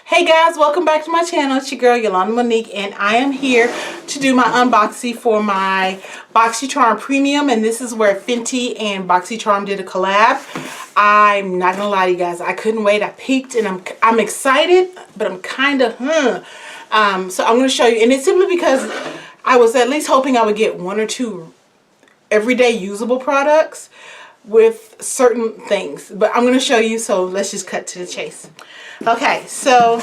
Hey guys, welcome back to my channel. It's your girl Yolan-Monique, and I am here to do my unboxing for my Boxycharm Premium, and this is where Fenty and Boxycharm did a collab. I'm not gonna lie to you guys, I couldn't wait. I peeked and I'm excited, but I'm kind of so I'm gonna show you, and it's simply because I was at least hoping I would get one or two everyday usable products with certain things, but I'm going to show you, so let's just cut to the chase. Okay, so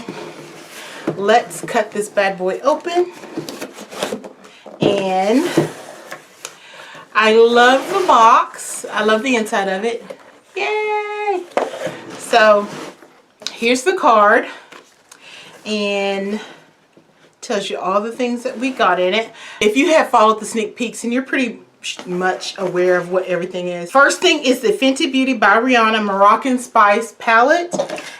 let's cut this bad boy open, and I love the box. I love the inside of it. Yay! So here's the card, and tells you all the things that we got in it. If you have followed the sneak peeks, and you're pretty much aware of what everything is. First thing is the Fenty Beauty by Rihanna Moroccan Spice palette,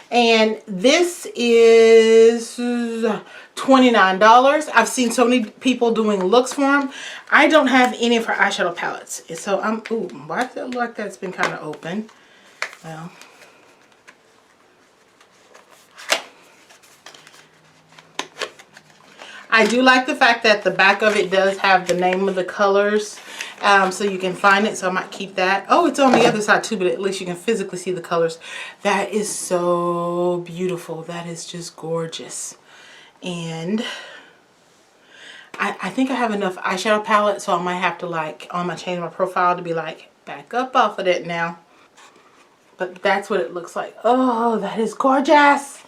and this is $29. I've seen so many people doing looks for them. I don't have any of her eyeshadow palettes, so ooh, why does it look like that's been kind of open? Well, I do like the fact that the back of it does have the name of the colors, so you can find it, so I might keep that. Oh, it's on the other side too, but at least you can physically see the colors. That is so beautiful. That is just gorgeous. And I think I have enough eyeshadow palette, so I might have to, like, on my change my profile to be like, back up off of that now. But that's what it looks like. Oh, that is gorgeous.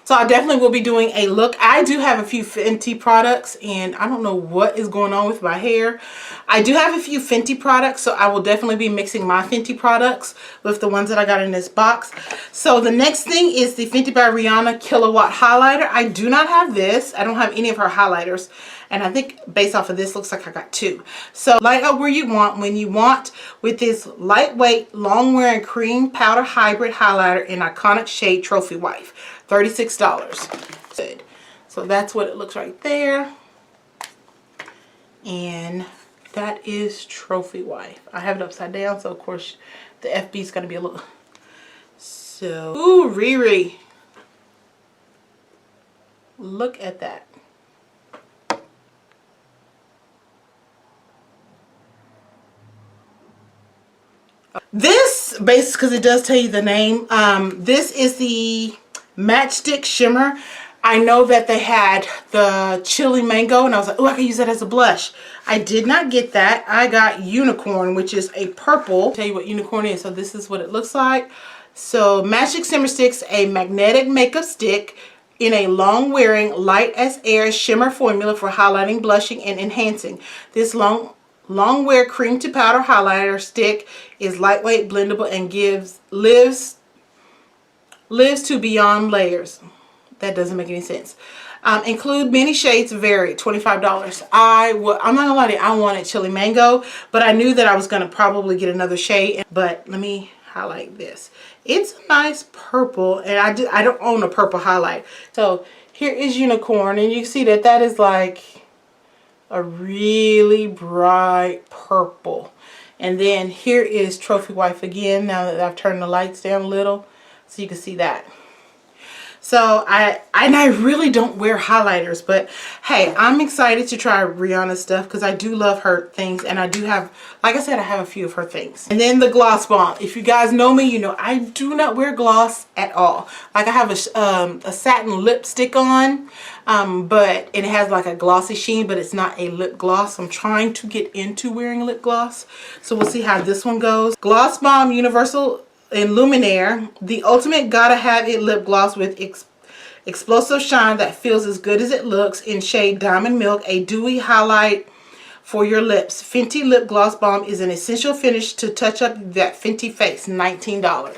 So I definitely will be doing a look. I do have a few Fenty products, and I don't know what is going on with my hair. I do have a few Fenty products, so I will definitely be mixing my Fenty products with the ones that I got in this box. So the next thing is the Fenty by Rihanna Kilowatt Highlighter. I do not have this. I don't have any of her highlighters. And I think based off of this, looks like I got two. So light up where you want, when you want, with this lightweight, long-wearing cream powder hybrid highlighter in iconic shade Trophy Wife. $36. Good. So that's what it looks right there. And that is Trophy Wife. I have it upside down, so of course the FB is going to be a little... So, ooh, Riri. Look at that. This, basically, because it does tell you the name, this is the Matchstick Shimmer. I know that they had the chili mango, and I was like, oh, I can use that as a blush. I did not get that. I got unicorn, which is a purple. I'll tell you what unicorn is. So this is what it looks like. So Matchstick Shimmer Sticks, a magnetic makeup stick in a long-wearing, light as air shimmer formula for highlighting, blushing, and enhancing. This long wear cream to powder highlighter stick is lightweight, blendable, and lives to beyond layers. That doesn't make any sense. Include many shades vary. $25. I'm not gonna lie to you, I wanted chili mango, but I knew that I was gonna probably get another shade. But let me highlight this. It's a nice purple, and I don't own a purple highlight. So here is unicorn, and you see that that is like a really bright purple. And then here is Trophy Wife again, now that I've turned the lights down a little so you can see that. So I really don't wear highlighters, but hey, I'm excited to try Rihanna's stuff because I do love her things, and I do have, like I said, I have a few of her things. And then the Gloss Balm. If you guys know me, you know I do not wear gloss at all. Like, I have a satin lipstick on, but it has like a glossy sheen, but it's not a lip gloss. I'm trying to get into wearing lip gloss, so we'll see how this one goes. Gloss Balm Universal in Luminaire, the ultimate gotta have it lip gloss with explosive shine that feels as good as it looks, in shade Diamond Milk, a dewy highlight for your lips. Fenty Lip Gloss Balm is an essential finish to touch up that Fenty face. $19.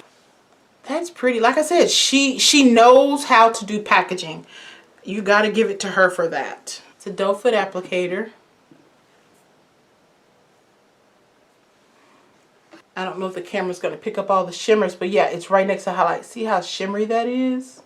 That's pretty. Like I said, she knows how to do packaging. You gotta give it to her for that. It's a doe foot applicator. I don't know if the camera's going to pick up all the shimmers, but yeah, it's right next to highlight. See how shimmery that is?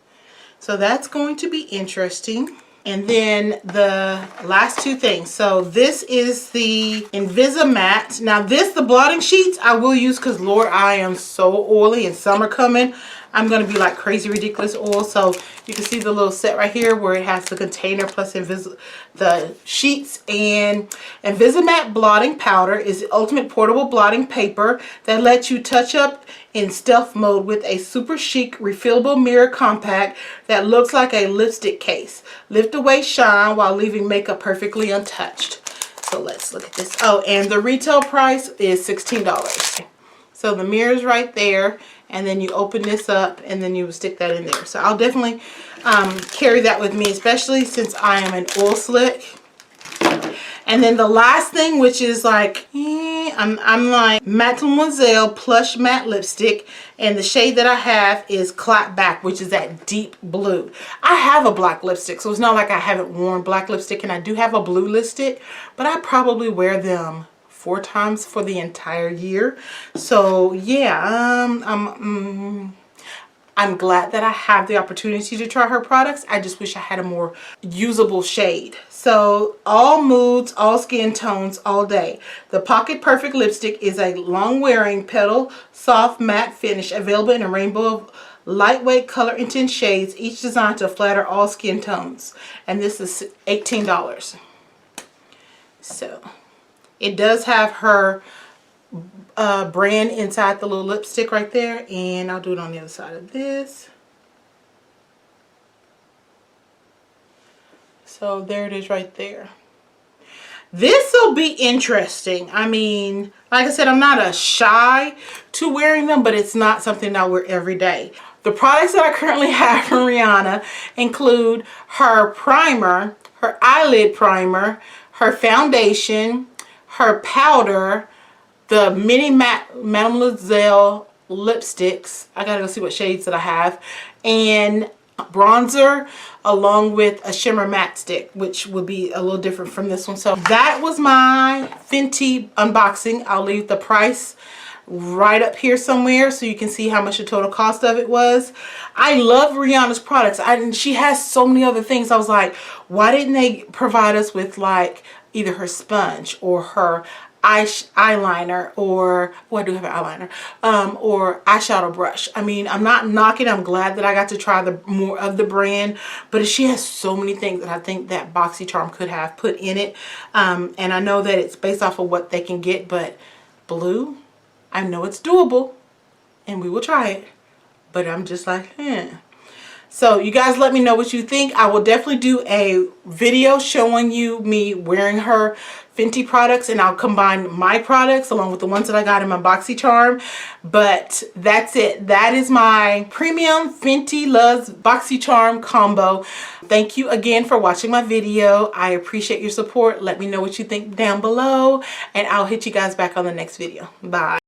So that's going to be interesting. And then the last two things. So this is the Invisa-Matte. Now this, the blotting sheets, I will use because, Lord, I am so oily and summer coming. I'm going to be like crazy ridiculous oil. So you can see the little set right here where it has the container plus the sheets. And Invisimatte blotting powder is the ultimate portable blotting paper that lets you touch up in stealth mode with a super chic refillable mirror compact that looks like a lipstick case. Lift away shine while leaving makeup perfectly untouched. So let's look at this. Oh, and the retail price is $16. So the mirror is right there, and then you open this up and then you stick that in there. So I'll definitely carry that with me, especially since I am an oil slick. And then the last thing, which is like, I'm like Mademoiselle Plush Matte Lipstick, and the shade that I have is Clap Back, which is that deep blue. I have a black lipstick, so it's not like I haven't worn black lipstick, and I do have a blue lipstick, but I probably wear them 4 times for the entire year. So yeah, I'm glad that I have the opportunity to try her products. I just wish I had a more usable shade. So all moods, all skin tones, all day. The Pocket Perfect Lipstick is a long-wearing petal soft matte finish available in a rainbow of lightweight color intense shades, each designed to flatter all skin tones. And this is $18. So it does have her brand inside the little lipstick right there, and I'll do it on the other side of this. So there it is right there. This will be interesting. I mean, like I said, I'm not shy to wearing them, but it's not something I wear every day. The products that I currently have from Rihanna include her primer, her eyelid primer, her foundation, her powder, the mini Mademoiselle lipsticks. I gotta go see what shades that I have, and bronzer, along with a shimmer matte stick, which would be a little different from this one. So that was my Fenty unboxing. I'll leave the price right up here somewhere so you can see how much the total cost of it was. I love Rihanna's products. She has so many other things. I was like, why didn't they provide us with like either her sponge or her eyeliner, or I do have an eyeliner, or eyeshadow brush. I mean, I'm not knocking. I'm glad that I got to try the more of the brand, but she has so many things that I think that Boxycharm could have put in it. And I know that it's based off of what they can get, but blue, I know it's doable and we will try it, but I'm just like, So you guys let me know what you think. I will definitely do a video showing you me wearing her Fenty products, and I'll combine my products along with the ones that I got in my Boxycharm. But that's it. That is my premium Fenty Loves Boxycharm combo. Thank you again for watching my video. I appreciate your support. Let me know what you think down below, and I'll hit you guys back on the next video. Bye.